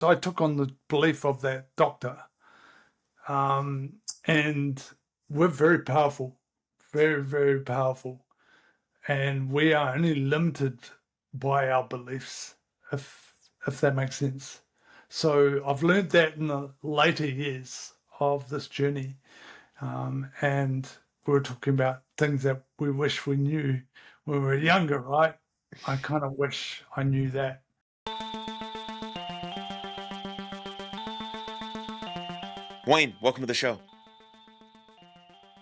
I took on the belief of that doctor, and we're very powerful, very, very powerful, and we are only limited by our beliefs, if that makes sense. So I've learned that in the later years of this journey, and we were talking about things that we wish we knew when we were younger, right? I kind of wish I knew that. Wayne, welcome to the show.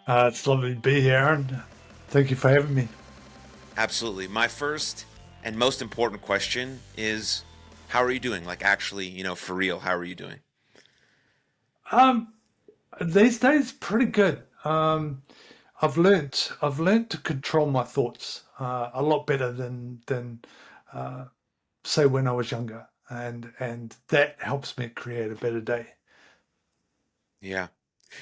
It's lovely to be here, Aaron. Thank you for having me. Absolutely. My first and most important question is, how are you doing? Like, actually, for real, how are you doing? Um, these days, pretty good. I've learnt to control my thoughts a lot better than uh, say when I was younger, and that helps me create a better day. Yeah.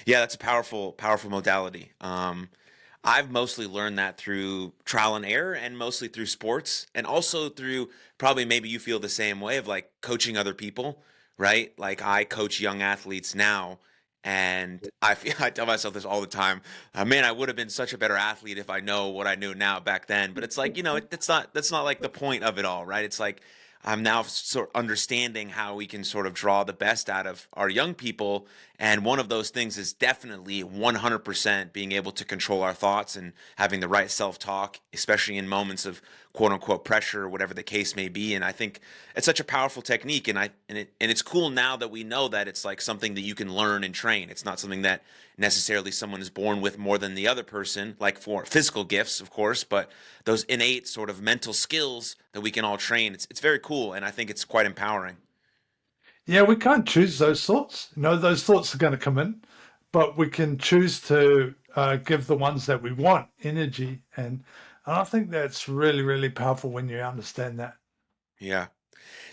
Yeah, that's a powerful, powerful modality. I've mostly learned that through trial and error and mostly through sports and also through probably maybe you feel the same way of like coaching other people, right? Like I coach young athletes now and I feel I tell myself this all the time. Man, I would have been such a better athlete if I know what I knew now back then. But it's like, that's not like the point of it all, right? It's like I'm now sort of understanding how we can sort of draw the best out of our young people, and one of those things is definitely 100% being able to control our thoughts and having the right self talk, especially in moments of quote unquote pressure or whatever the case may be. And I think it's such a powerful technique. And it's cool now that we know that it's like something that you can learn and train. It's not something that necessarily someone is born with more than the other person, like for physical gifts, of course, but those innate sort of mental skills that we can all train. It's very cool. And I think it's quite empowering. Yeah, we can't choose those thoughts. Those thoughts are going to come in, but we can choose to give the ones that we want energy, and I think that's really, really powerful when you understand that. Yeah.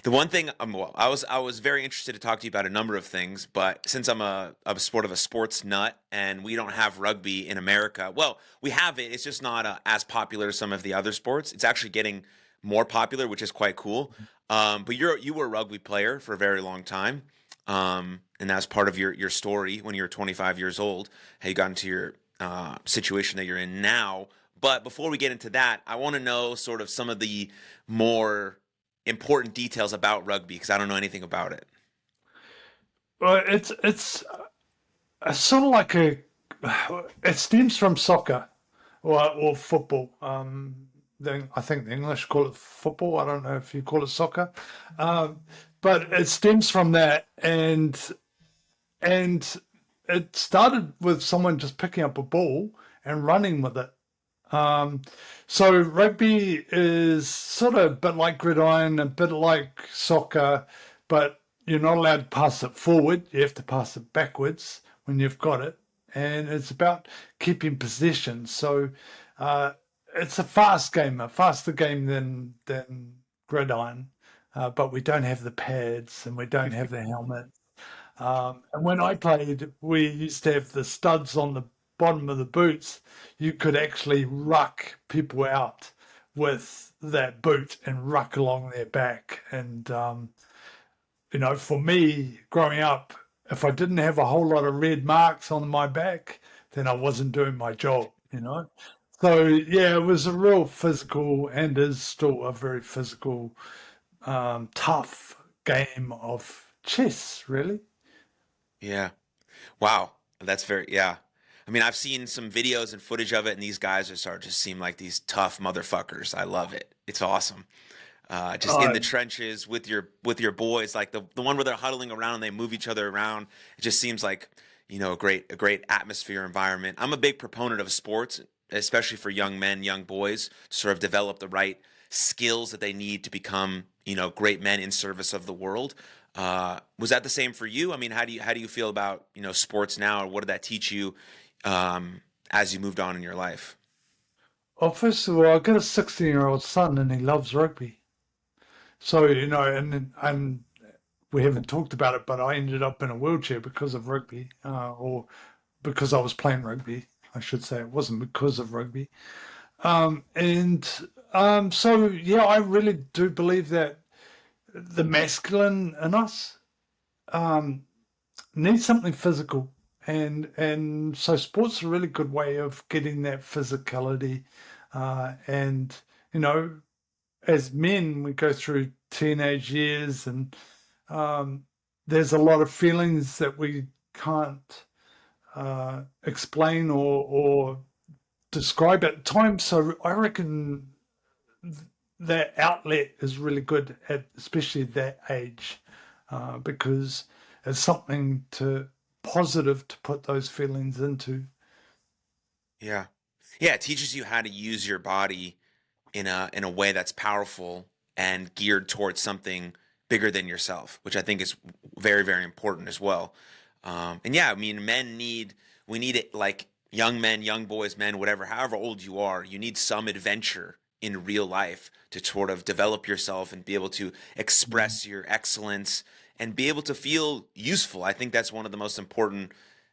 The one thing, well, I was very interested to talk to you about a number of things, but since I'm a sort of a sports nut, and we don't have rugby in America, well, we have it. It's just not as popular as some of the other sports. It's actually getting more popular, which is quite cool. But you were a rugby player for a very long time, and that's part of your story when you were 25 years old. How you got into your situation that you're in now. But before we get into that, I want to know sort of some of the more important details about rugby because I don't know anything about it. Well, it's sort of like a it stems from soccer or football. Then I think the English call it football. I don't know if you call it soccer, um, but it stems from that, and it started with someone just picking up a ball and running with it. Um, so rugby is sort of a bit like gridiron, a bit like soccer, but you're not allowed to pass it forward. You have to pass it backwards when you've got it, and it's about keeping possession. So uh, it's a fast game, a faster game than gridiron, but we don't have the pads and we don't have the helmet. And when I played, we used to have the studs on the bottom of the boots. You could actually ruck people out with that boot and ruck along their back. And, for me growing up, if I didn't have a whole lot of red marks on my back, then I wasn't doing my job. So, yeah, it was a real physical and is still a very physical, tough game of chess, really. Yeah. Wow. That's very, yeah. I mean, I've seen some videos and footage of it, and these guys just seem like these tough motherfuckers. I love it. It's awesome. Just in the Uh, trenches with your boys, like the one where they're huddling around and they move each other around. It just seems like a great atmosphere environment. I'm a big proponent of sports, especially for young men, young boys, to sort of develop the right skills that they need to become great men in service of the world. Was that the same for you? I mean, how do you feel about sports now, or what did that teach you as you moved on in your life? Well, first of all, I've got a 16-year-old son and he loves rugby. So, and we haven't talked about it, but I ended up in a wheelchair because of rugby, or because I was playing rugby. I should say it wasn't because of rugby. And so, yeah, I really do believe that the masculine in us um, need something physical, and so sports a really good way of getting that physicality. And you know, as men, we go through teenage years, and um, there's a lot of feelings that we can't explain or describe at times. So I reckon that outlet is really good at especially that age, because it's something to positive to put those feelings into. Yeah. Yeah, it teaches you how to use your body in a way that's powerful and geared towards something bigger than yourself, which I think is very, very important as well. And yeah, I mean, we need it like young men, young boys, men, whatever, however old you are, you need some adventure in real life to sort of develop yourself and be able to Mm. express your excellence and be able to feel useful. I think that's one of the most important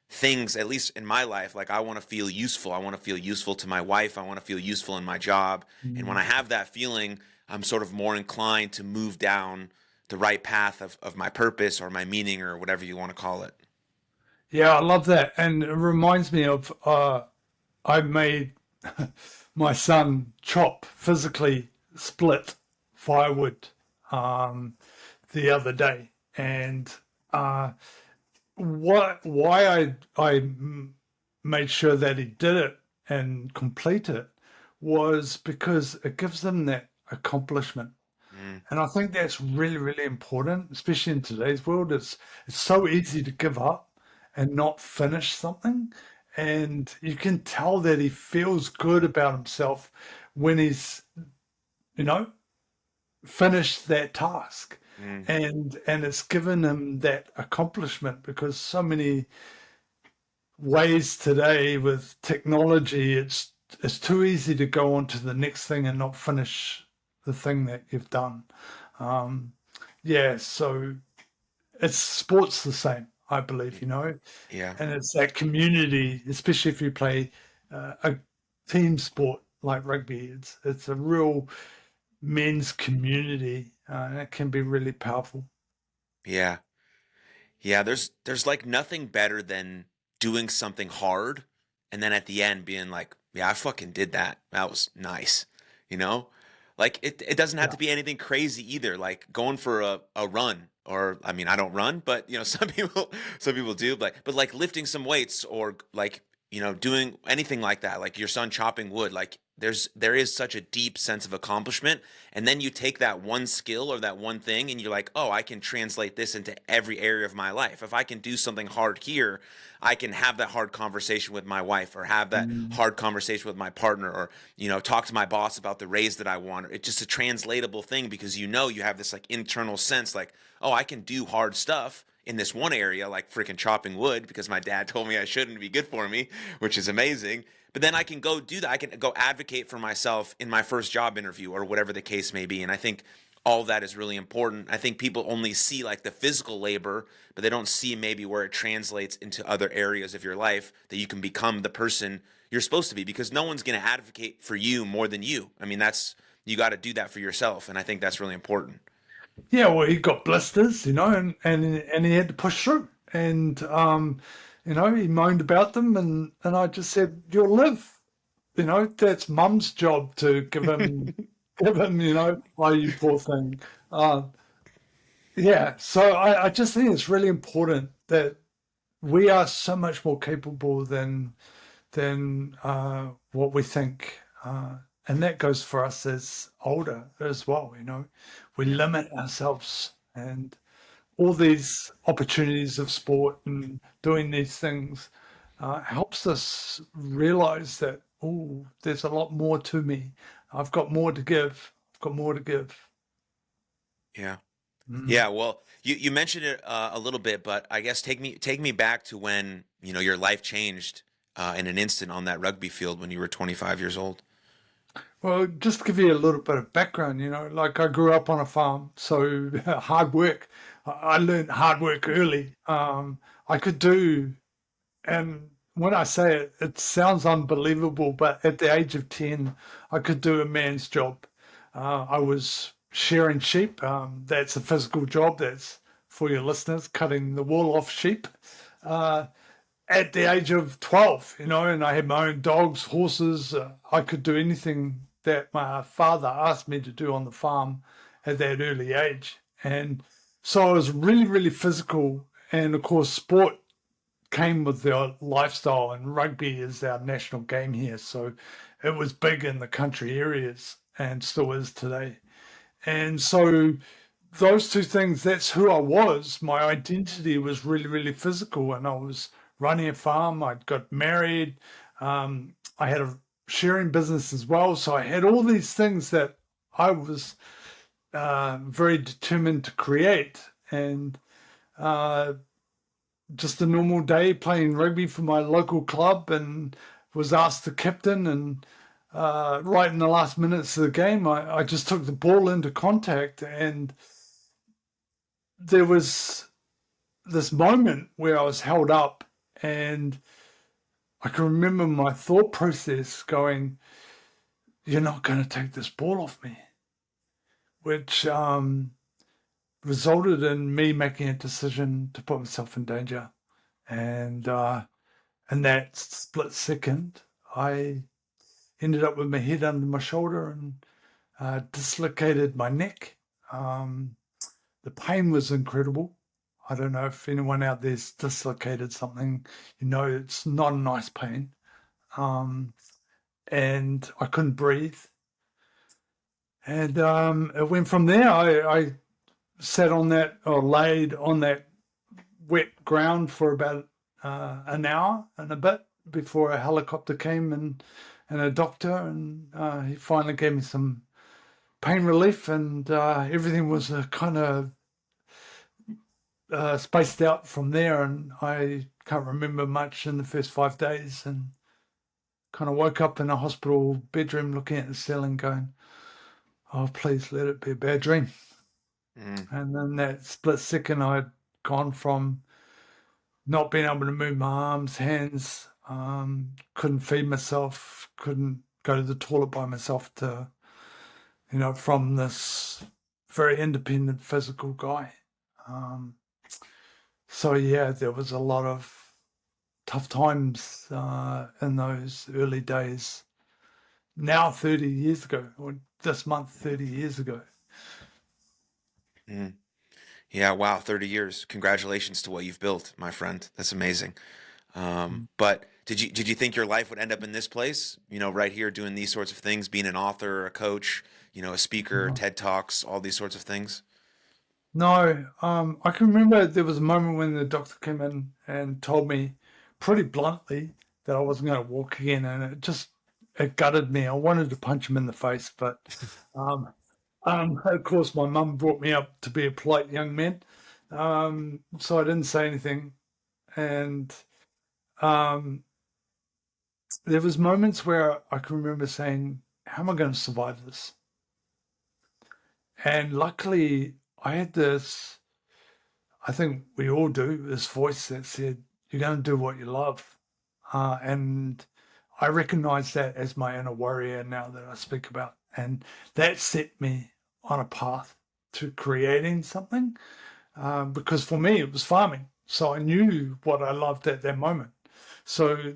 things, at least in my life. Like, I want to feel useful. I want to feel useful to my wife. I want to feel useful in my job. And when Mm. I have that feeling, I'm sort of more inclined to move down the right path of my purpose or my meaning or whatever you want to call it. Yeah, I love that, and it reminds me of I made my son chop physically split firewood um, the other day, and uh, why made sure that he did it and complete it was because it gives them that accomplishment. Mm, And I think that's really, really important, especially in today's world. It's so easy to give up and not finish something. And you can tell that he feels good about himself when he's, you know, finished that task. mm, And it's given him that accomplishment because so many ways today with technology, it's too easy to go on to the next thing and not finish the thing that you've done. Um, yeah, so it's sports the same, I believe, y- you know, yeah. and it's that community, especially if you play a team sport like rugby. It's a real men's community, and it can be really powerful. Yeah. Yeah, there's like nothing better than doing something hard and then at the end being like, yeah, I fucking did that. That was nice. You know? Like it doesn't have Yeah. to be anything crazy either. Like going for a run or I mean, I don't run, but you know, some people do, but like lifting some weights or like, you know, doing anything like that. Like your son chopping wood, like there is such a deep sense of accomplishment, and then you take that one skill or that one thing and you're like, oh, I can translate this into every area of my life. If I can do something hard here, I can have that hard conversation with my wife or have that Mm. hard conversation with my partner or, you know, talk to my boss about the raise that I want. It's just a translatable thing because you know you have this like internal sense like, oh, I can do hard stuff in this one area, like freaking chopping wood, because my dad told me I shouldn't be good for me, which is amazing. But then I can go do that. I can go advocate for myself in my first job interview or whatever the case may be. And I think all of that is really important. I think people only see like the physical labor, but they don't see maybe where it translates into other areas of your life that you can become the person you're supposed to be because no one's going to advocate for you more than you. I mean, you got to do that for yourself. And I think that's really important. Yeah, well, he got blisters, you know, and he had to push through, and you know, he moaned about them, and I just said, "You'll live." You know, that's mum's job to give him, you know, oh, you poor thing. Uh, yeah, so I just think it's really important that we are so much more capable than what we think. And that goes for us as older as well, you know. We Yeah. limit ourselves and all these opportunities of sport and doing these things helps us realize that, oh, there's a lot more to me. I've got more to give. I've got more to give. Yeah. Mm. Yeah, well, you mentioned it a little bit, but I guess take me back to when you know your life changed in an instant on that rugby field when you were 25 years old. Well, just to give you a little bit of background, you know, like I grew up on a farm, so hard work. I learned hard work early. I could do, and when I say it, it sounds unbelievable, but at the age of 10, I could do a man's job. I was shearing sheep. That's a physical job. That's for your listeners, cutting the wool off sheep. Uh, at the age of 12, and I had my own dogs, horses. I could do anything that my father asked me to do on the farm at that early age. And so I was really, really physical. And of course, sport came with their lifestyle, and rugby is our national game here. So it was big in the country areas and still is today. And so those two things, that's who I was. My identity was really, really physical, and I was running a farm. I got married. I had a sharing business as well. So I had all these things that I was very determined to create. And uh, just a normal day playing rugby for my local club, and was asked to captain. And right in the last minutes of the game, I just took the ball into contact, and there was this moment where I was held up, and I can remember my thought process going, "You're not going to take this ball off me," which resulted in me making a decision to put myself in danger. And in that split second, I ended up with my head under my shoulder and dislocated my neck. Um, the pain was incredible. I don't know if anyone out there's dislocated something, it's not a nice pain. Um, and I couldn't breathe. And it went from there. I sat on that, or laid on that wet ground for about an hour and a bit before a helicopter came, and a doctor, and he finally gave me some pain relief, and everything was kind of spaced out from there. And I can't remember much in the first 5 days, and kind of woke up in a hospital bedroom looking at the ceiling going, "Oh, please let it be a bad dream." Mm, And then that split second, I'd gone from not being able to move my arms, hands, couldn't feed myself, couldn't go to the toilet by myself, to, from this very independent physical guy. Um, so, yeah, there was a lot of tough times in those early days. Now, 30 years ago, or this month, 30 years ago. mm. Yeah, wow, 30 years. Congratulations to what you've built, my friend. That's amazing. Mm. But did you think your life would end up in this place? Right here doing these sorts of things, being an author, a coach, a speaker, No, TED Talks, all these sorts of things? no, I can remember there was a moment when the doctor came in and told me pretty bluntly that I wasn't going to walk again, and it gutted me. I wanted to punch him in the face, but um, of course, my mum brought me up to be a polite young man, so I didn't say anything. And um, there was moments where I can remember saying, "How am I going to survive this?" And luckily, I had this. I think we all do, this voice that said, "You're going to do what you love." And I recognize that as my inner warrior now that I speak about. And that set me on a path to creating something, because for me, it was farming. So I knew what I loved at that moment. So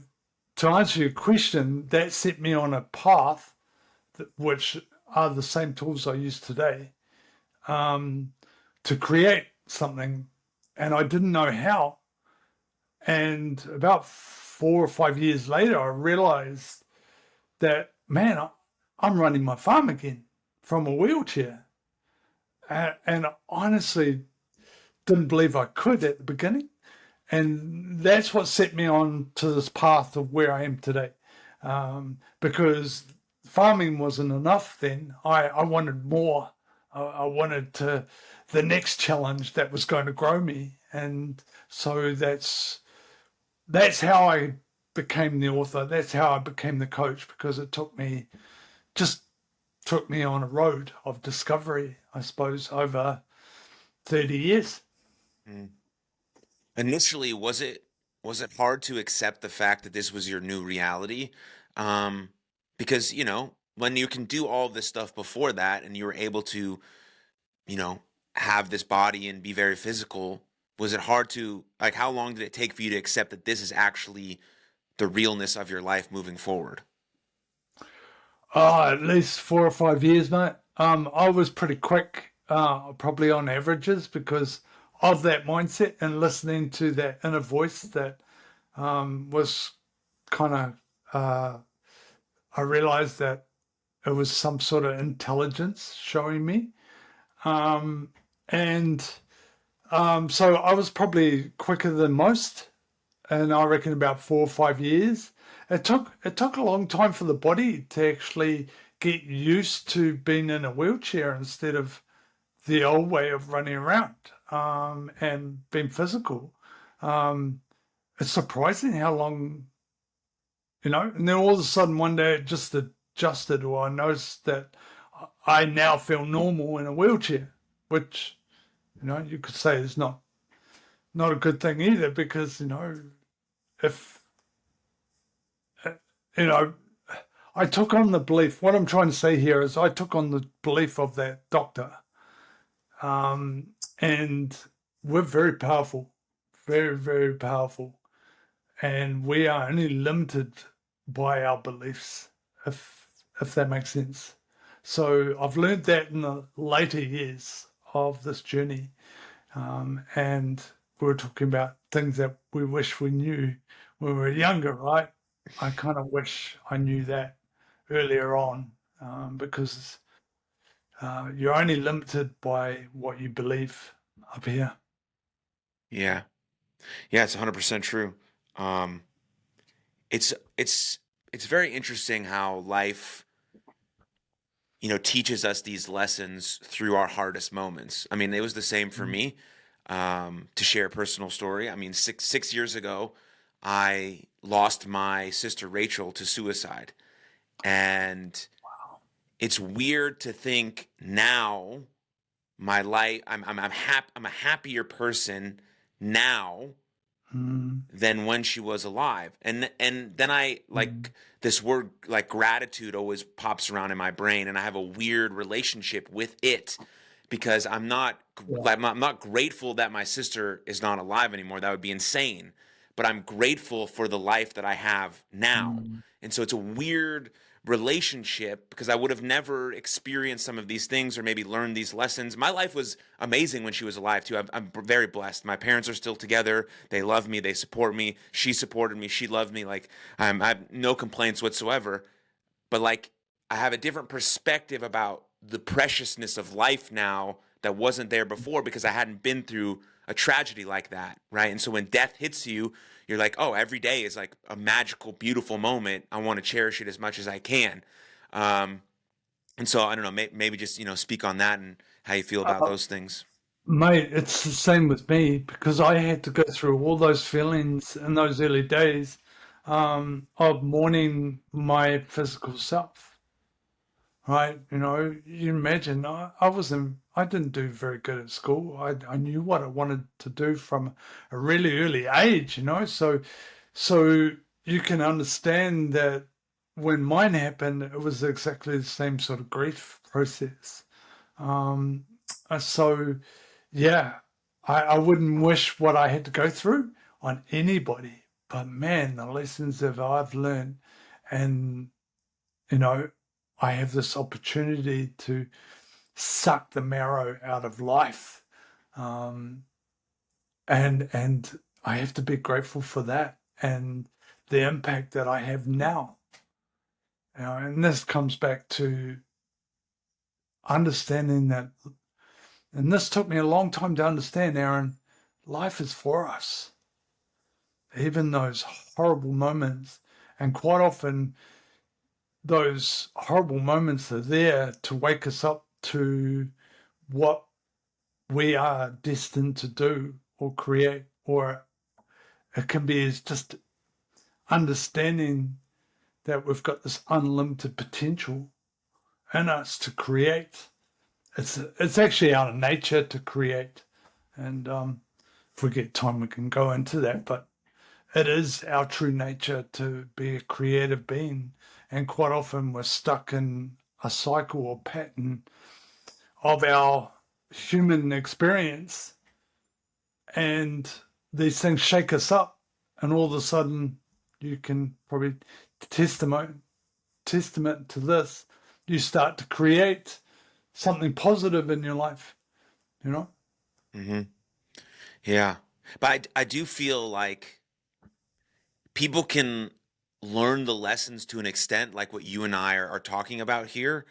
to answer your question, that set me on a path which are the same tools I use today, um, to create something. And I didn't know how. And about 4 or 5 years later, I realized that, man, I'm running my farm again from a wheelchair. And honestly, didn't believe I could at the beginning. And that's what set me on to this path of where I am today. Because farming wasn't enough then. I wanted more. I wanted the next challenge that was going to grow me. And so that's how I became the author. That's how I became the coach, because it just took me on a road of discovery, I suppose, over 30 years. Mm. Initially, was it hard to accept the fact that this was your new reality? Um, because, when you can do all this stuff before that and you were able to, you know, have this body and be very physical, was it hard to, like, how long did it take for you to accept that this is actually the realness of your life moving forward? At least 4 or 5 years, mate. I was pretty quick, probably on averages, because of that mindset and listening to that inner voice that was kind of. I realized that it was some sort of intelligence showing me, um, and so I was probably quicker than most, and I reckon about 4 or 5 years. It took a long time for the body to actually get used to being in a wheelchair instead of the old way of running around and being physical. Um, it's surprising how long, and then all of a sudden one day it just adjusted, or I noticed that I now feel normal in a wheelchair, which you could say is not a good thing either, because if uh, you know I took on the belief. What I'm trying to say here is I took on the belief of that doctor, um, and we're very powerful, very, very powerful, and we are only limited by our beliefs, if that makes sense. So I've learned that in the later years of this journey, and we were talking about things that we wish we knew when we were younger, right? I kind of wish I knew that earlier on, because you're only limited by what you believe up here. Yeah. Yeah, it's 100% true. Um, it's it's it's very interesting how life, teaches us these lessons through our hardest moments. I mean, it was the same for Mm. me. To share a personal story, I mean, six years ago, I lost my sister Rachel to suicide, and it's weird to think now my life. I'm a happier person now Mm. than when she was alive. And then I, Mm. like, this word like gratitude always pops around in my brain, and I have a weird relationship with it because Yeah. I'm not grateful that my sister is not alive anymore. That would be insane. But I'm grateful for the life that I have now. Mm. And so it's a weird relationship because I would have never experienced some of these things or maybe learned these lessons. My life was amazing when she was alive too. I'm very blessed. My parents are still together. They love me. They support me. She supported me. She loved me. Like, I have no complaints whatsoever. But, like, I have a different perspective about the preciousness of life now that wasn't there before because I hadn't been through a tragedy like that, right? And so when death hits you, you're like, oh, every day is like a magical, beautiful moment. I want to cherish it as much as I can. Um, and so I don't know, maybe just speak on that and how you feel about Uh, those things. Mate, it's the same with me because I had to go through all those feelings in those early days, of mourning my physical self. Right? You imagine I didn't do very good at school. I knew what I wanted to do from a really early age. So you can understand that when mine happened, it was exactly the same sort of grief process. Um, so yeah, I wouldn't wish what I had to go through on anybody. But man, the lessons that I've learned, and you know, I have this opportunity to suck the marrow out of life, um, and I have to be grateful for that and the impact that I have now. And this comes back to understanding that, and this took me a long time to understand, Aaron. Life is for us, even those horrible moments, and quite often those horrible moments are there to wake us up to what we are destined to do or create, or it can be as just understanding that we've got this unlimited potential in us to create. It's actually our nature to create, and if we get time, we can go into that. But it is our true nature to be a creative being, and quite often we're stuck in a cycle or pattern of our human experience, and these things shake us up, and all of a sudden you can probably testament testament to this, you start to create something positive in your life, you know. Hmm. Yeah. But I do feel like people can learn the lessons to an extent, like what you and I are talking about here.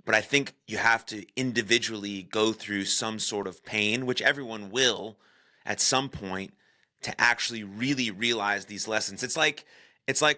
But I think you have to individually go through some sort of pain, which everyone will at some point, to actually really realize these lessons. It's like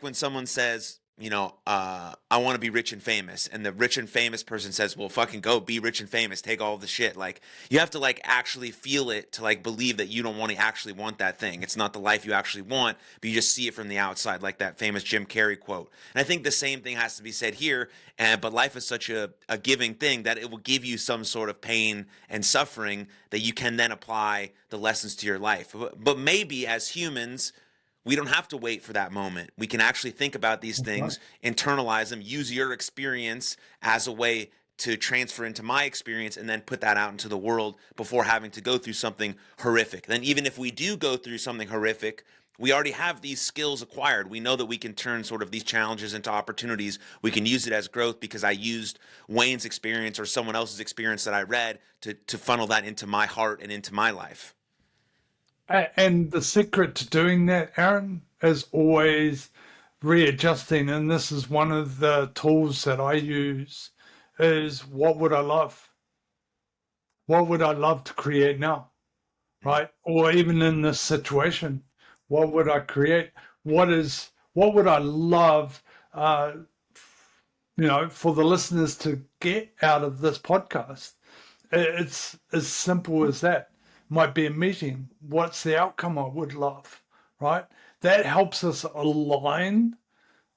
when someone says, I want to be rich and famous, and the rich and famous person says, "Well, fucking go be rich and famous. Take all of the shit." Like you have to like actually feel it to like believe that you don't want to actually want that thing. It's not the life you actually want, but you just see it from the outside, like that famous Jim Carrey quote. And I think the same thing has to be said here. But life is such a giving thing that it will give you some sort of pain and suffering that you can then apply the lessons to your life. But maybe as humans, we don't have to wait for that moment. We can actually think about these That's right. things, internalize them, use your experience as a way to transfer into my experience, and then put that out into the world before having to go through something horrific. Then, even if we do go through something horrific, we already have these skills acquired. We know that we can turn sort of these challenges into opportunities. We can use it as growth because I used Wayne's experience or someone else's experience that I read to funnel that into my heart and into my life. And the secret to doing that, Aaron, is always readjusting. And this is one of the tools that I use is what would I love? What would I love to create now? Right? Or even in this situation, what would I create? What would I love for the listeners to get out of this podcast? It's as simple as that. Might be a meeting. What's the outcome I would love? Right? That helps us align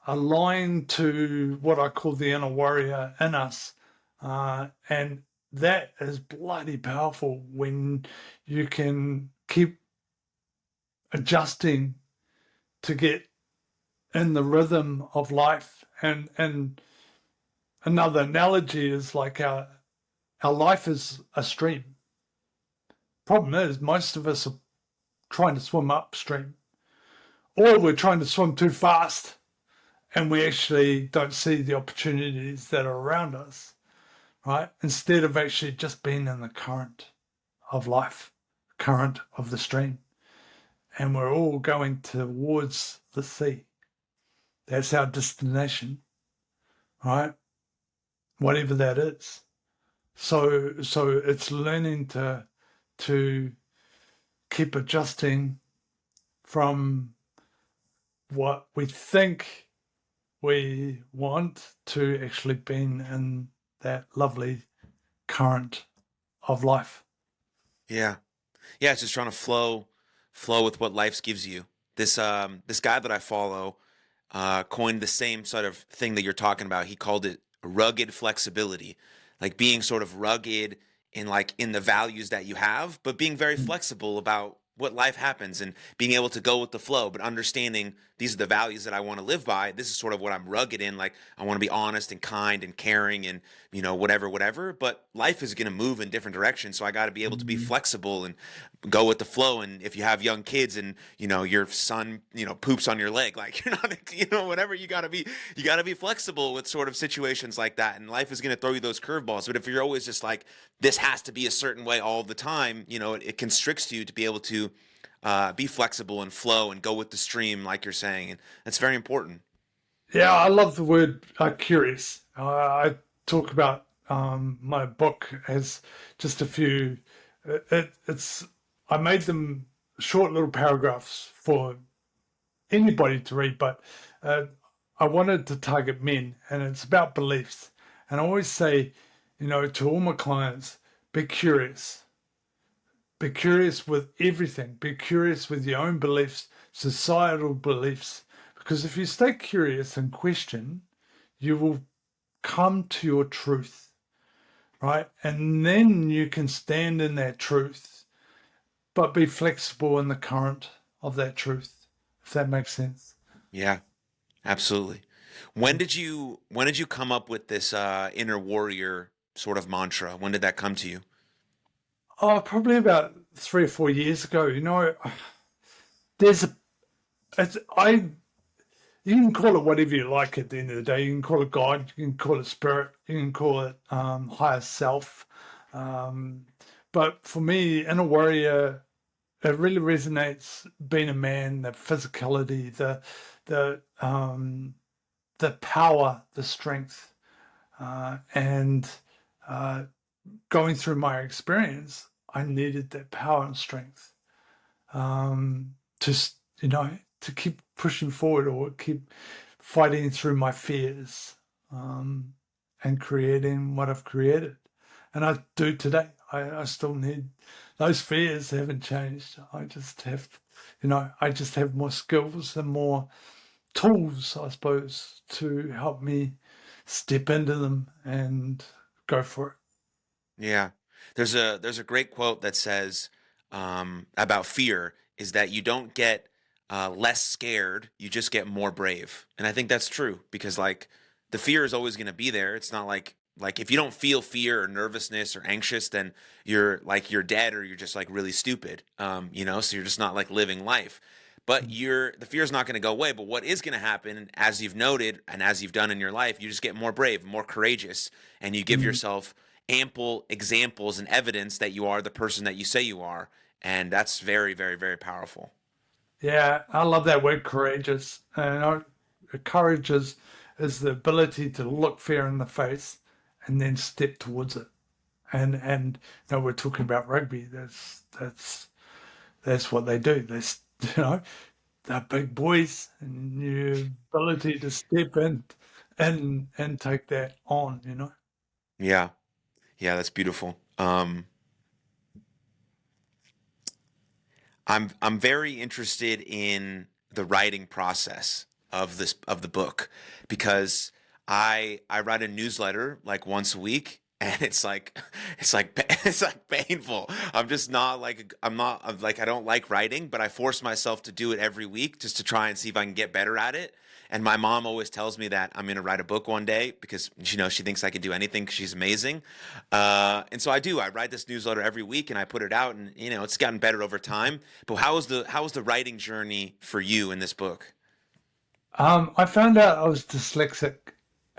to what I call the inner warrior in us. And that is bloody powerful when you can keep adjusting to get in the rhythm of life. And another analogy is like our life is a stream. Problem is, most of us are trying to swim upstream, or we're trying to swim too fast and we actually don't see the opportunities that are around us, right? Instead of actually just being in the current of life, current of the stream. And we're all going towards the sea. That's our destination, right? Whatever that is. So it's learning to keep adjusting from what we think we want to actually being in that lovely current of life. Yeah. Yeah, it's just trying to flow with what life gives you. This guy that I follow coined the same sort of thing that you're talking about. He called it rugged flexibility, like being sort of rugged in the values that you have, but being very flexible about what life happens and being able to go with the flow, but understanding these are the values that I want to live by. This is sort of what I'm rugged in. Like I want to be honest and kind and caring and whatever. But life is going to move in different directions, so I got to be able to be Mm-hmm. flexible and go with the flow. And if you have young kids and your son poops on your leg, like you're not whatever, you got to be flexible with sort of situations like that. And life is going to throw you those curveballs. But if you're always just like this has to be a certain way all the time, it constricts you to be able to be flexible and flow and go with the stream, like you're saying, and that's very important. Yeah, I love the word curious. I talk about my book as just a few. It's I made them short little paragraphs for anybody to read, but uh, I wanted to target men, and it's about beliefs. And I always say, to all my clients, be curious. Be curious with everything. Be curious with your own beliefs, societal beliefs. Because if you stay curious and question, you will come to your truth, right? And then you can stand in that truth, but be flexible in the current of that truth, if that makes sense. Yeah, absolutely. When did you come up with this inner warrior sort of mantra? When did that come to you? Oh, probably about 3 or 4 years ago. There's a, it's, I you can call it whatever you like at the end of the day. You can call it God, you can call it spirit, you can call it higher self. Um, but for me, in a warrior, it really resonates being a man, the physicality, the the power, the strength, and uh, going through my experience, I needed that power and strength um, to to keep pushing forward or keep fighting through my fears um, and creating what I've created. And I do today. I still need those fears haven't changed. I just have more skills and more tools, I suppose, to help me step into them and go for it. Yeah. There's a great quote that says about fear is that you don't get less scared, you just get more brave. And I think that's true because like the fear is always going to be there. It's not like if you don't feel fear or nervousness or anxious, then you're dead or you're just like really stupid. So you're just not like living life. But the fear is not going to go away. But what is going to happen, as you've noted and as you've done in your life, you just get more brave, more courageous, and you give Mm. yourself ample examples and evidence that you are the person that you say you are. And that's very, very, very powerful. Yeah, I love that word courageous. Courage is the ability to look fear in the face and then step towards it. And we're talking about rugby. That's what they do. They're big boys, and your ability to step in and take that on. Yeah. Yeah, that's beautiful. I'm very interested in the writing process of the book because I write a newsletter like once a week and it's like painful. I'm like I don't like writing, but I force myself to do it every week just to try and see if I can get better at it. And my mom always tells me that I'm going to write a book one day because she thinks I can do anything 'cause she's amazing. And so I do. I write this newsletter every week and I put it out, and it's gotten better over time. But how was the writing journey for you in this book? I found out I was dyslexic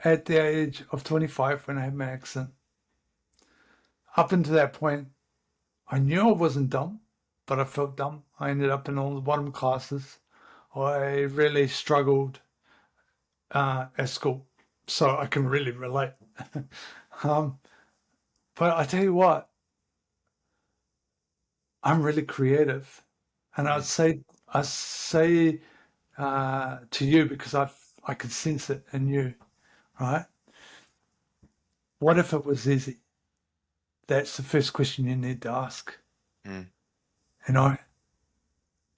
at the age of 25 when I had my accident. Up until that point, I knew I wasn't dumb, but I felt dumb. I ended up in all the bottom classes. I really struggled at school, so I can really relate. um, but I tell you what, I'm really creative, and Mm, I say to you because I could sense it in you, right? What if it was easy? That's the first question you need to ask, mm, you know,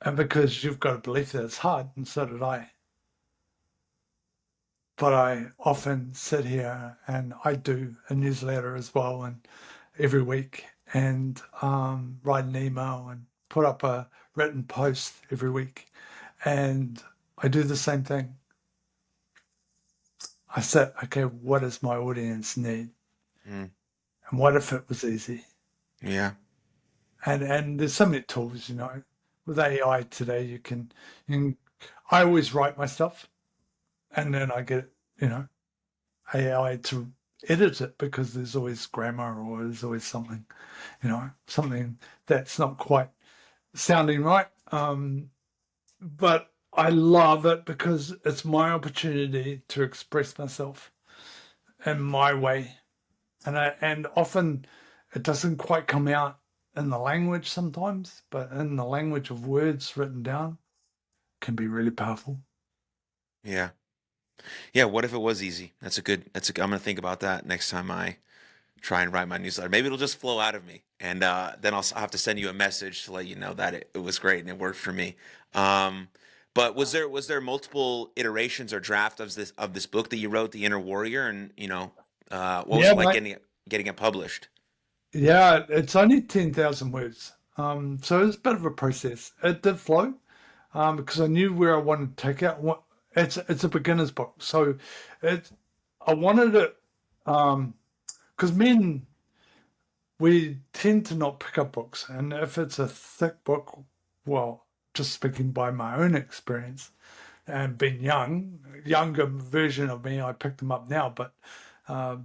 and because you've got to believe that it's hard, and so did I. But I often sit here and I do a newsletter as well, and every week, and write an email and put up a written post every week, and I do the same thing. I said, okay, what does my audience need, mm. and what if it was easy? Yeah. And there's so many tools, with AI today. You can I always write my stuff, and then I get you know AI to edit it because there's always grammar or there's always something that's not quite sounding right. But I love it because it's my opportunity to express myself in my way, and often it doesn't quite come out in the language sometimes, but in the language of words written down can be really powerful. Yeah. Yeah. What if it was easy? I'm gonna think about that next time I try and write my newsletter. Maybe it'll just flow out of me, and then I'll have to send you a message to let you know that it was great and it worked for me. Um, but was there multiple iterations or draft of this book that you wrote, The Inner Warrior, and what was Yeah, it like mate. getting it published? Yeah, it's only 10,000 words. So it's a bit of a process. It did flow because I knew where I wanted to take it. It's a beginner's book. So it I wanted it because men we tend to not pick up books. And if it's a thick book, well, just speaking by my own experience and being younger version of me, I picked them up now. But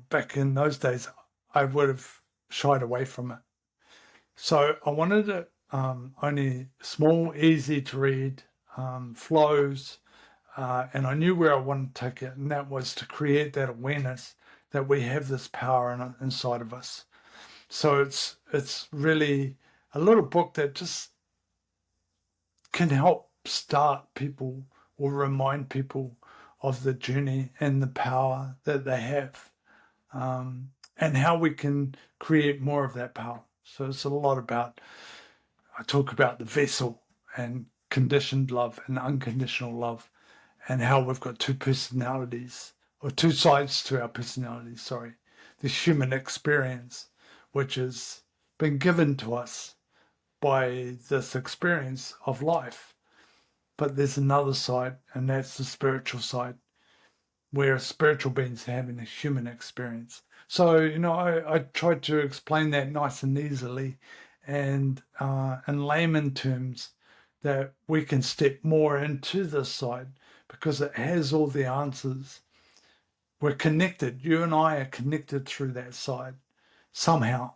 back in those days, I would have shied away from it. So I wanted it only small, easy to read, flows, and I knew where I wanted to take it, and that was to create that awareness that we have this power inside of us. So it's really a little book that just can help start people or remind people of the journey and the power that they have, and how we can create more of that power. So it's a lot about, I talk about the vessel and conditioned love and unconditional love, and how we've got two personalities or two sides to our personalities, sorry. The human experience, which has been given to us by this experience of life. But there's another side, and that's the spiritual side, where spiritual beings are having a human experience. So, I tried to explain that nice and easily and in layman terms, that we can step more into this side because it has all the answers. We're connected. You and I are connected through that side somehow.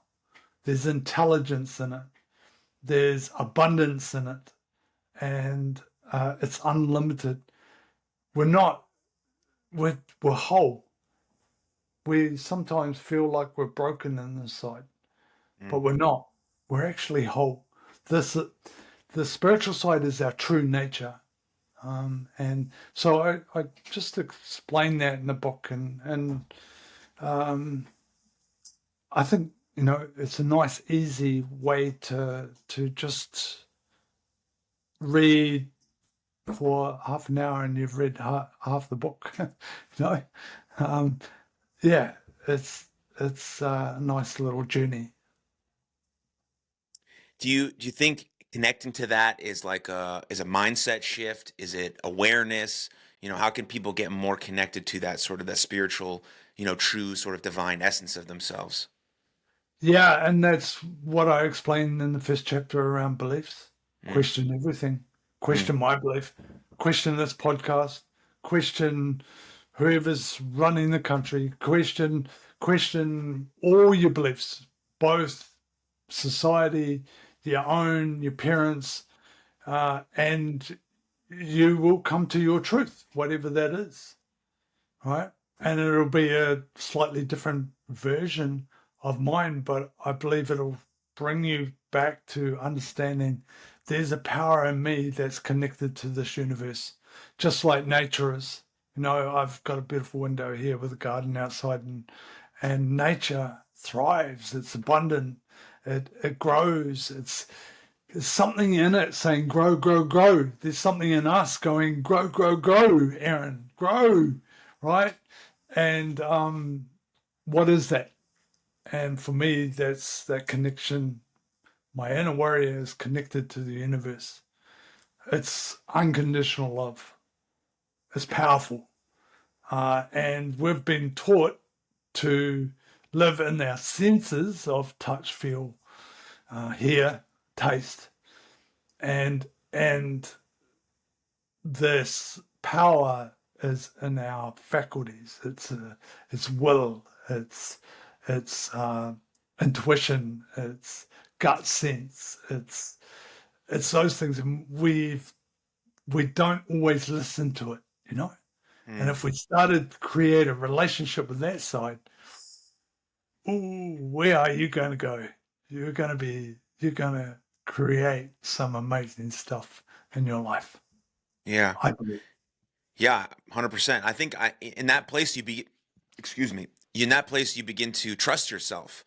There's intelligence in it, there's abundance in it, and it's unlimited. We're not, we're whole. We sometimes feel like we're broken in this side, but Mm. we're not. We're actually whole. This the spiritual side is our true nature, and so I just explain that in the book, and um, I think it's a nice, easy way to just read for half an hour, and you've read half the book. you know, um, yeah, it's a nice little journey. Do you think connecting to that is like a mindset shift? Is it awareness? How can people get more connected to that sort of that spiritual, true sort of divine essence of themselves? Yeah, and that's what I explained in the first chapter around beliefs. Mm, Question everything. mm, Question my belief. Question this podcast. Question whoever's running the country. Question all your beliefs, both society, your own, your parents, and you will come to your truth, whatever that is, right? And it'll be a slightly different version of mine, but I believe it'll bring you back to understanding there's a power in me that's connected to this universe, just like nature is. I've got a beautiful window here with a garden outside, and nature thrives. It's abundant. It grows. There's something in it saying grow, grow, grow. There's something in us going grow, grow, grow, Aaron, grow, right? And what is that? And for me, that's that connection. My inner warrior is connected to the universe. It's unconditional love. It's powerful. And we've been taught to live in our senses of touch, feel, hear, taste, and this power is in our faculties. It's will. It's intuition. It's gut sense. It's those things, and we don't always listen to it, you know. And mm. if we started to create a relationship with that side, ooh, where are you going to go? You're going to create some amazing stuff in your life. Yeah. I believe. Yeah, 100%. I think in that place excuse me, in that place you begin to trust yourself.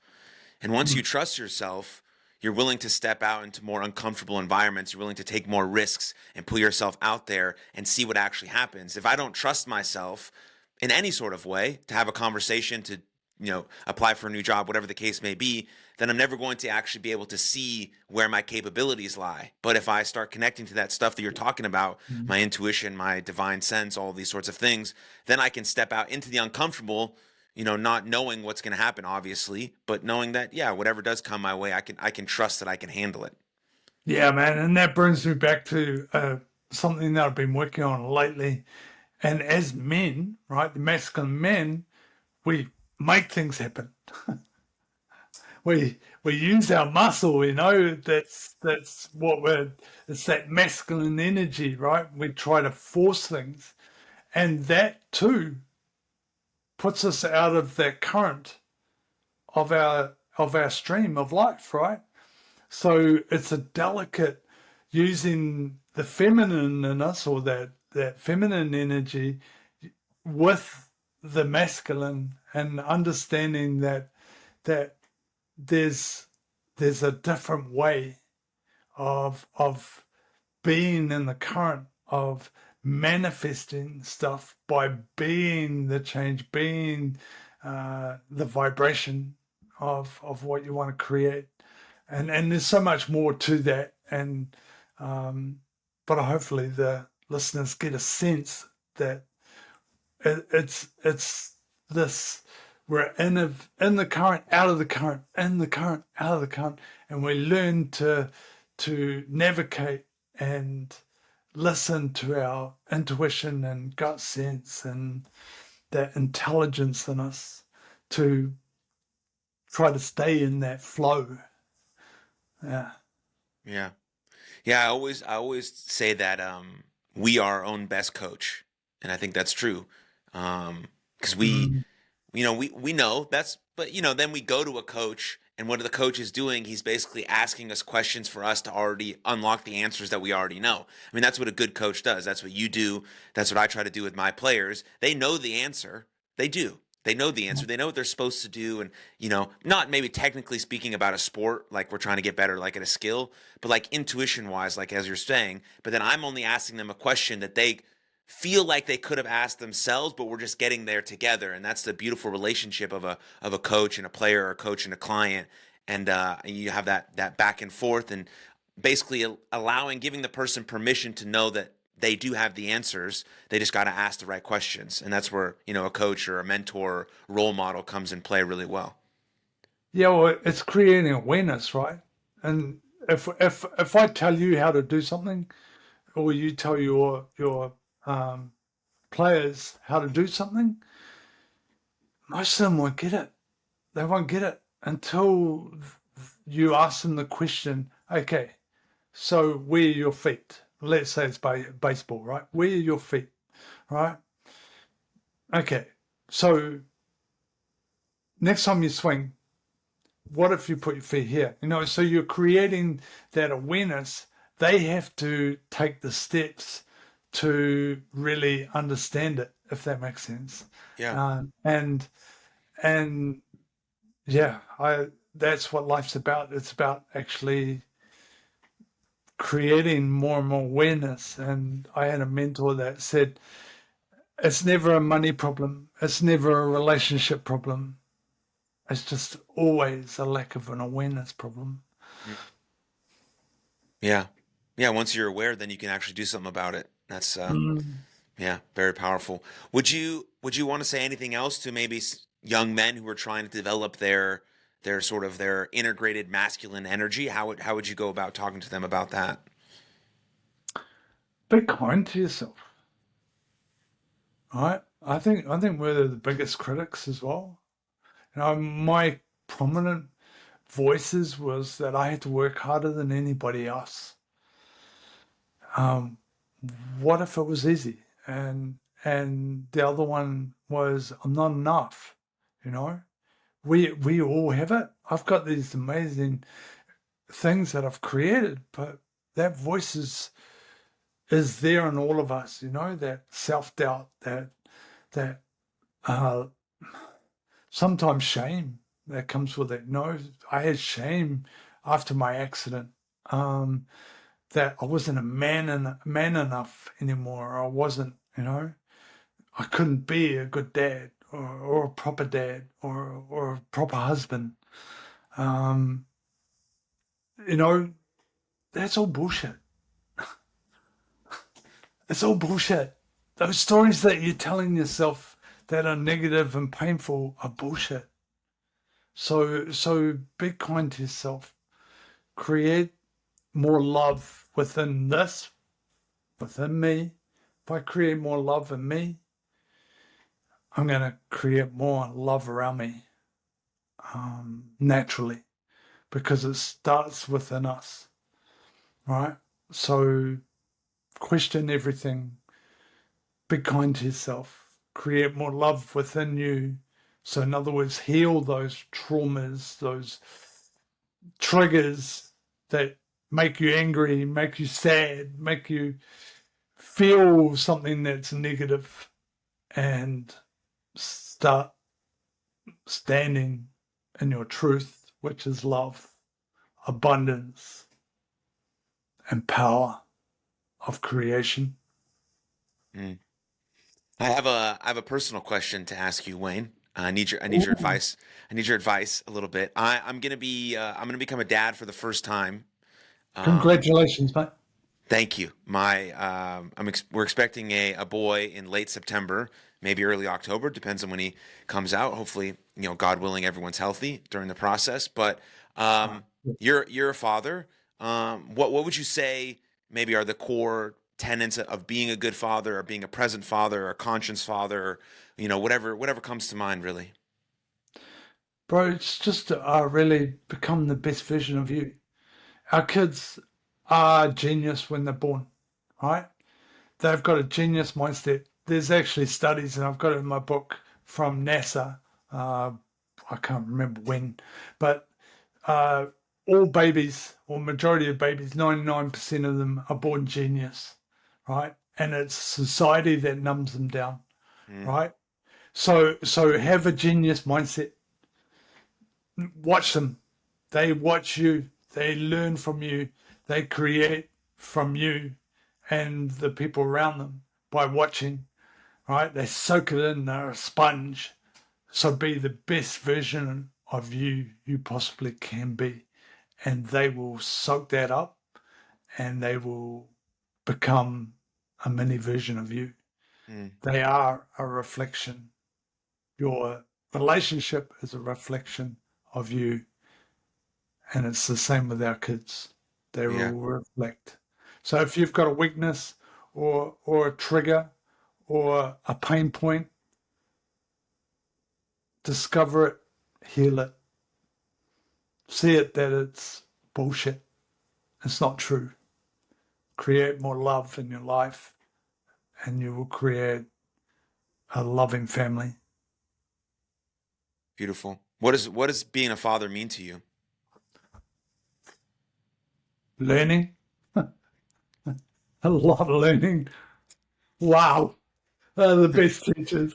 And once you Mm. trust yourself, you're willing to step out into more uncomfortable environments. You're willing to take more risks and put yourself out there and see what actually happens. If I don't trust myself in any sort of way to have a conversation, to apply for a new job, whatever the case may be, then I'm never going to actually be able to see where my capabilities lie. But if I start connecting to that stuff that you're talking about, Mm. my intuition, my divine sense, all these sorts of things, then I can step out into the uncomfortable not knowing what's going to happen, obviously, but knowing that, yeah, whatever does come my way, I can trust that I can handle it. Yeah, man. And that brings me back to something that I've been working on lately. And as men, right, the masculine men, we make things happen. We use our muscle, that's what it's that masculine energy, right? We try to force things. And that too puts us out of that current of our stream of life, right? So it's a delicate using the feminine in us, or that feminine energy with the masculine, and understanding that there's there's a different way of being in the current, of manifesting stuff by being the change, being the vibration of what you want to create. And there's so much more to that. And but hopefully the listeners get a sense that it's this, we're in the current, out of the current, in the current, out of the current, and we learn to navigate and listen to our intuition and gut sense and that intelligence in us to try to stay in that flow. Yeah. Yeah. Yeah, I always say that we are our own best coach, and I think that's true. Because Mm. we know that's, but then we go to a coach, and what the coach is doing, he's basically asking us questions for us to already unlock the answers that we already know. I mean, that's what a good coach does. That's what you do. That's what I try to do with my players. They know the answer. They do. They know the answer. They know what they're supposed to do, and not maybe technically speaking about a sport, like we're trying to get better, like at a skill, but like intuition wise, like as you're saying. But then I'm only asking them a question that they feel like they could have asked themselves, but we're just getting there together. And that's the beautiful relationship of a coach and a player, or a coach and a client. And you have that back and forth, and basically allowing, giving the person permission to know that they do have the answers. They just got to ask the right questions. And that's where, a coach or a mentor or role model comes in play really well. Yeah, well, it's creating awareness, right? And if I tell you how to do something, or you tell your um, players how to do something, most of them won't get it. They won't get it until you ask them the question. Okay, so where are your feet? Let's say it's baseball, right? Where are your feet, right? Okay, so next time you swing, what if you put your feet here? So you're creating that awareness. They have to take the steps to really understand it, if that makes sense. Yeah. And and yeah, I that's what life's about. It's about actually creating more and more awareness. And I had a mentor that said, it's never a money problem. It's never a relationship problem. It's just always a lack of an awareness problem. Mm. Yeah. Yeah. Once you're aware, then you can actually do something about it. That's Mm. yeah, very powerful. Would you want to say anything else to maybe young men who are trying to develop their sort of their integrated masculine energy? How would you go about talking to them about that? Be kind to yourself, right? I think we're the biggest critics as well. My prominent voices was that I had to work harder than anybody else. Um, what if it was easy? And the other one was, I'm not enough. You know, we all have it. I've got these amazing things that I've created, but that voice is there in all of us. That self doubt, that uh, sometimes shame that comes with it. No, I had shame after my accident, that I wasn't a man enough anymore. I wasn't, I couldn't be a good dad, or a proper dad, or a proper husband. Um, you know, that's all bullshit. It's all bullshit. Those stories that you're telling yourself that are negative and painful are bullshit. So be kind to yourself. Create more love within me. If I create more love in me, I'm going to create more love around me naturally because it starts within us, right? So question everything, be kind to yourself, create more love within you. So, in other words, heal those traumas, those triggers that make you angry, make you sad, make you feel something that's negative, and start standing in your truth, which is love, abundance, and power of creation. Mm. I have a personal question to ask you, Wayne. I need your Ooh, advice. I need your advice a little bit. I'm gonna become a dad for the first time. Um, congratulations, mate. Thank you. We're expecting a boy in late September, maybe early October, depends on when he comes out. Hopefully, God willing, everyone's healthy during the process. But Uh, you're a father. What would you say maybe are the core tenets of being a good father, or being a present father, or a conscious father, or whatever comes to mind, really. Bro, it's just to really become the best version of you. Our kids are genius when they're born, right? They've got a genius mindset. There's actually studies, and I've got it in my book from NASA. Uh, I can't remember when, but uh, all babies, or majority of babies, 99% of them are born genius, right? And it's society that numbs them down, Mm, right? So have a genius mindset. Watch them. They watch you. They learn from you. They create from you and the people around them by watching, right? They soak it in. They're a sponge. So be the best version of you you possibly can be. And they will soak that up and they will become a mini version of you. mm, They are a reflection. Your relationship is a reflection of you. And it's the same with our kids. They yeah. will reflect. So if you've got a weakness or a trigger or a pain point, discover it, heal it, see it that it's bullshit. It's not true. Create more love in your life and you will create a loving family. Beautiful. What does being a father mean to you? Learning, a lot of learning. Wow, they're the best teachers.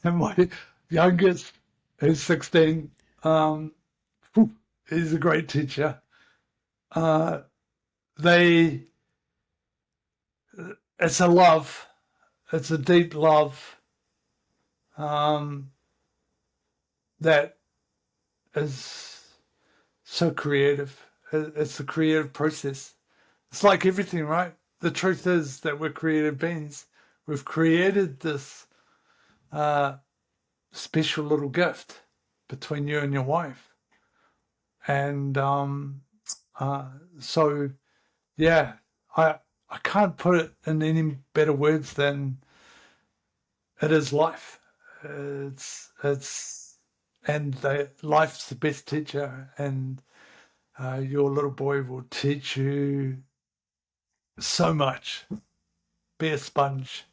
And my youngest, who's 16, um, he's a great teacher. Uh, they, it's a love, it's a deep love um, that is so creative. It's a creative process. It's like everything, right? The truth is that we're creative beings. We've created this uh, special little gift between you and your wife. And uh, so, yeah, I, I can't put it in any better words than it is life. And life's the best teacher, and your little boy will teach you so much. Be a sponge.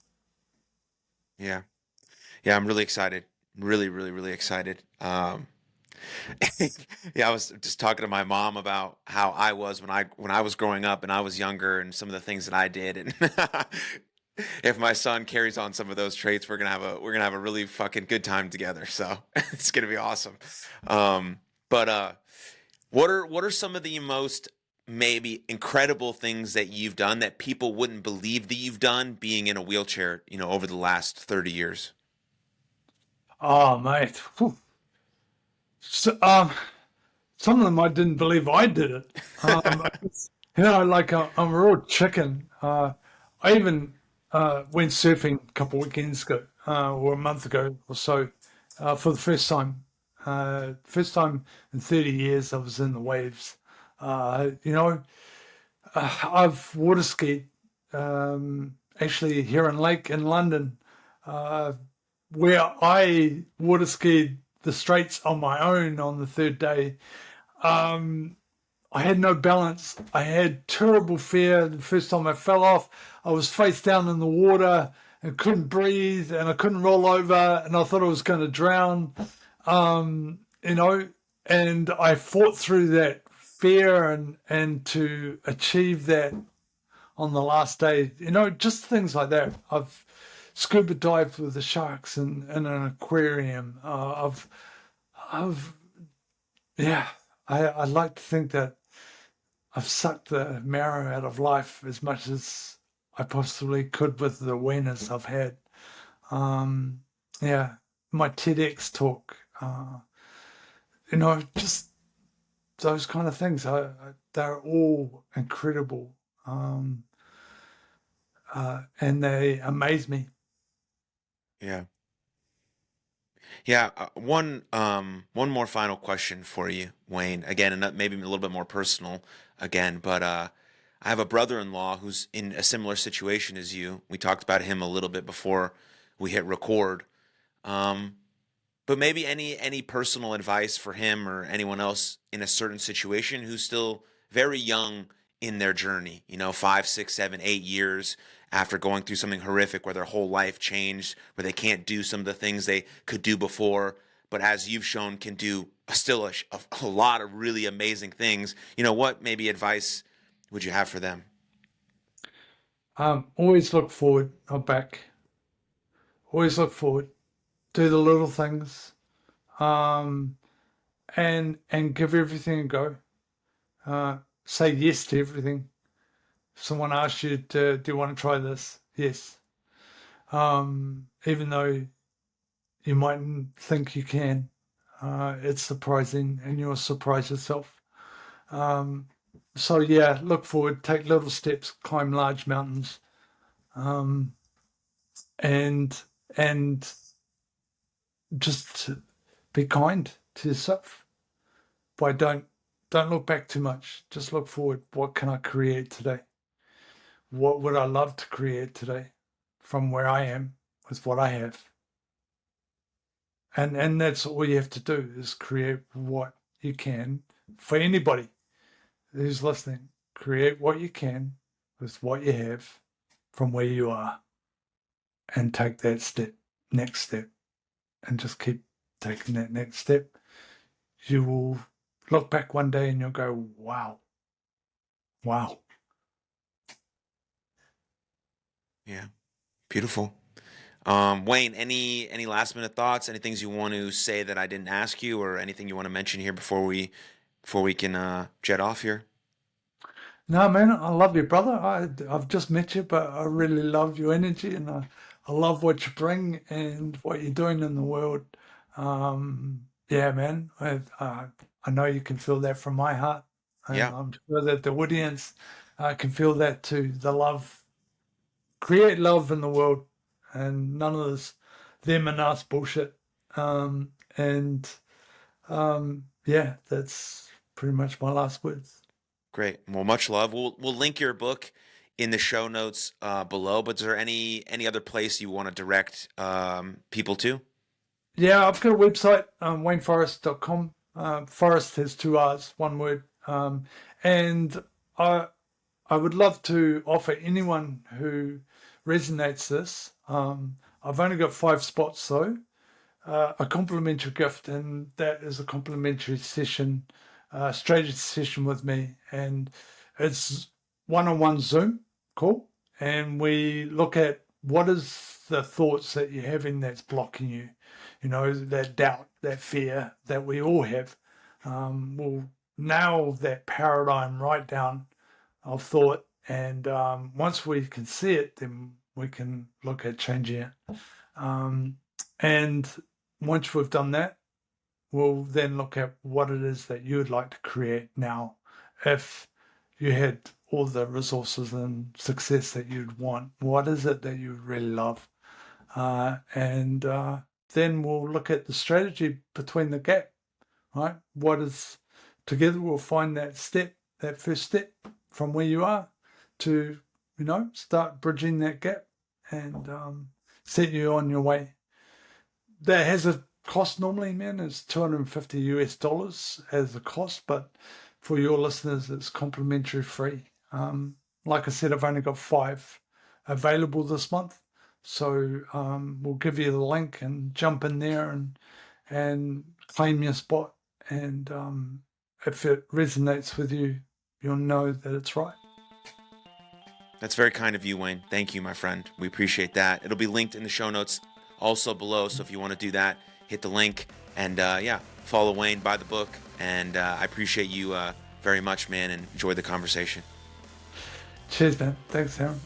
Yeah. Yeah, I'm really excited. Really, really, really excited. Yeah, I was just talking to my mom about how I was when I was growing up and I was younger, and some of the things that I did. And if my son carries on some of those traits, we're gonna have a really fucking good time together. So it's gonna be awesome. But what are some of the most maybe incredible things that you've done that people wouldn't believe that you've done being in a wheelchair, over the last 30 years? Oh, mate. Whew. So, some of them I didn't believe I did it. Like I'm a real chicken. I even went surfing a couple of weekends ago, or a month ago or so, for the first time. First time in 30 years I was in the waves. You know, I've water skied, actually here in Lake in London, uh, where I water skied the straights on my own on the third day. Um, I had no balance. I had terrible fear. The first time I fell off, I was face down in the water and couldn't breathe and I couldn't roll over and I thought I was going to drown. You know, and I fought through that fear and to achieve that on the last day, you know, just things like that. I've scuba dived with the sharks in an aquarium. I've, yeah, I like to think that I've sucked the marrow out of life as much as I possibly could with the awareness I've had. Um, yeah, my TEDx talk, you know, just those kind of things. They're all incredible, um, and they amaze me. Yeah. Yeah, one more final question for you, Wayne. Again, and maybe a little bit more personal again, but I have a brother-in-law who's in a similar situation as you. We talked about him a little bit before we hit record. Um, but maybe any personal advice for him or anyone else in a certain situation who's still very young in their journey, 5, 6, 7, 8 years after going through something horrific where their whole life changed, where they can't do some of the things they could do before, but as you've shown, can do still a lot of really amazing things. What maybe advice would you have for them? Always look forward, not back. Always look forward. Do the little things, um, and give everything a go. Say yes to everything. If someone asks you to, do you want to try this? Yes. Even though you mightn't think you can, it's surprising, and you'll surprise yourself. Um, so yeah, look forward. Take little steps. Climb large mountains. Um, and and just be kind to yourself. But don't look back too much. Just look forward. What can I create today? What would I love to create today from where I am with what I have? And that's all you have to do is create what you can for anybody who's listening. Create what you can with what you have from where you are and take that next step, and just keep taking that next step. You will look back one day and you'll go, wow, wow. Yeah, beautiful. Wayne, any last minute thoughts? Any things you want to say that I didn't ask you, or anything you want to mention here before we can jet off here? No, man, I love you, brother. I've just met you, but I really love your energy, and I love what you bring and what you're doing in the world. Yeah, man, I know you can feel that from my heart, and Yeah, I'm sure that the audience can feel that too. The love, create love in the world, and none of this them and us bullshit. And yeah, that's pretty much my last words. great. Well, much love. We'll link your book in the show notes below. But is there any other place you want to direct people to? Yeah, I've got a website, wayneforrest.com. Forrest has two R's, one word. And I I would love to offer anyone who resonates this. I've only got 5 spots though, a complimentary gift, and that is a complimentary session, strategy session with me, and it's one-on-one Zoom call, and we look at what is the thoughts that you're having that's blocking you, you know, that doubt, that fear that we all have. We'll nail that paradigm right down of thought, and once we can see it, then we can look at changing it. Um, and once we've done that, we'll then look at what it is that you would like to create now. If you had all the resources and success that you'd want. What is it that you really love? And then we'll look at the strategy between the gap, right? Together we'll find that first step from where you are to, start bridging that gap and set you on your way. That has a cost normally, man. It's $250 as a cost, but for your listeners, it's complimentary free. Like I said, I've only got 5 available this month. So we'll give you the link and jump in there and claim your spot. And if it resonates with you, you'll know that it's right. That's very kind of you, Wayne. Thank you, my friend. We appreciate that. It'll be linked in the show notes also below. So if you want to do that, hit the link and follow Wayne, buy the book. And I appreciate you very much, man, and enjoy the conversation. Cheers, man. Thanks, Aaron.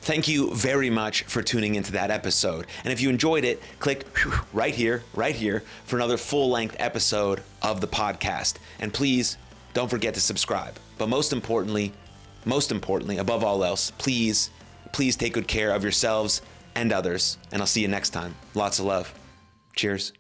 Thank you very much for tuning into that episode. And if you enjoyed it, click right here for another full-length episode of the podcast. And please don't forget to subscribe. But most importantly, above all else, please take good care of yourselves and others. And I'll see you next time. Lots of love. Cheers.